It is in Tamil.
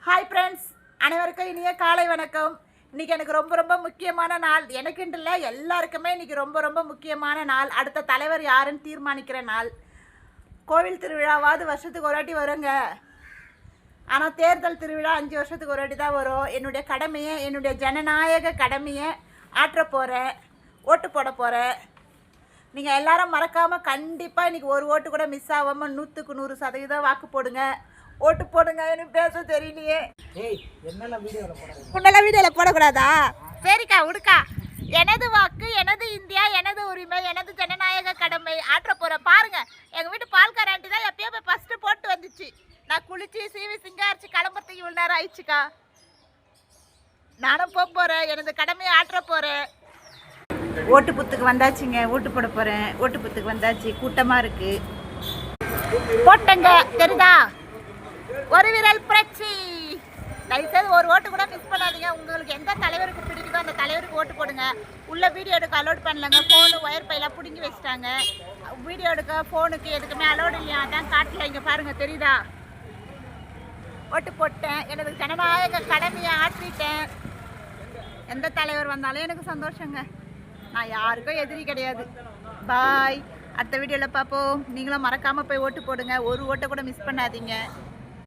ஹாய் ஃப்ரெண்ட்ஸ், அனைவருக்கும் இனிய காலை வணக்கம். இன்றைக்கி எனக்கு ரொம்ப ரொம்ப முக்கியமான நாள். எனக்குன்ட்டு இல்லை, எல்லாருக்குமே இன்றைக்கி ரொம்ப ரொம்ப முக்கியமான நாள். அடுத்த தலைவர் யாருன்னு தீர்மானிக்கிற நாள். கோவில் திருவிழாவாவது வருஷத்துக்கு ஒரு வாட்டி வருங்க. ஆனால் தேர்தல் திருவிழா 5 வருஷத்துக்கு ஒரு வாட்டி தான் வரும். என்னுடைய கடமையை, என்னுடைய ஜனநாயக கடமையை ஆற்ற போகிறேன், ஓட்டு போட போகிறேன். நீங்கள் எல்லாரும் மறக்காமல் கண்டிப்பாக இன்றைக்கி ஒரு ஓட்டு கூட மிஸ் ஆகாமல் 100க்கு 100% வாக்கு போடுங்க, ஓட்டு போடுங்க. எனக்கு பேச தெரியலையே. உன்னெல்லாம் வீடியோவில் போடக்கூடாதா? சரிக்கா, விடுக்கா. எனது வாக்கு, எனது இந்தியா, எனது உரிமை, எனது ஜனநாயக கடமை ஆற்ற போகிறேன். பாருங்கள், எங்கள் வீட்டு பால்கார ஆண்டி தான் எப்பயோ போய் ஃபஸ்ட்டு போட்டு வந்துச்சு. நான் குளிச்சு சீவி சிங்காரிச்சு கிளம்புறதுக்கு இவ்வளோ நேரம் ஆயிடுச்சுக்கா. நானும் போக போகிறேன், எனது கடமையை ஆற்ற போகிறேன். ஓட்டு புத்துக்கு வந்தாச்சுங்க, ஓட்டு போட போகிறேன். ஓட்டு புத்துக்கு வந்தாச்சு, கூட்டமாக இருக்குது. போட்டங்க, தெரியுதா? ஒரு விரல் புரட்சி. தயவுசெய்து ஒரு ஓட்டு கூட மிஸ் பண்ணாதீங்க. உங்களுக்கு எந்த தலைவருக்கு பிடிக்குதோ அந்த தலைவருக்கு ஓட்டு போடுங்க. உள்ள வீடியோ எடுக்க அலோட் பண்ணலங்க. ஃபோனு ஒயர் பையெல்லாம் பிடுங்கி வச்சுட்டாங்க. வீடியோ எடுக்க ஃபோனுக்கு எதுக்குமே அலோடு இல்லையா? அதான் காட்டல. இங்கே பாருங்கள், தெரியுதா? ஓட்டு போட்டேன், எனது ஜனநாயக கடமையை ஆற்றிட்டேன். எந்த தலைவர் வந்தாலும் எனக்கு சந்தோஷங்க. நான் யாருக்கும் எதிரி கிடையாது. பாய். அடுத்த வீடியோவில் பார்ப்போம். நீங்களும் மறக்காமல் போய் ஓட்டு போடுங்க. ஒரு ஓட்டை கூட மிஸ் பண்ணாதீங்க.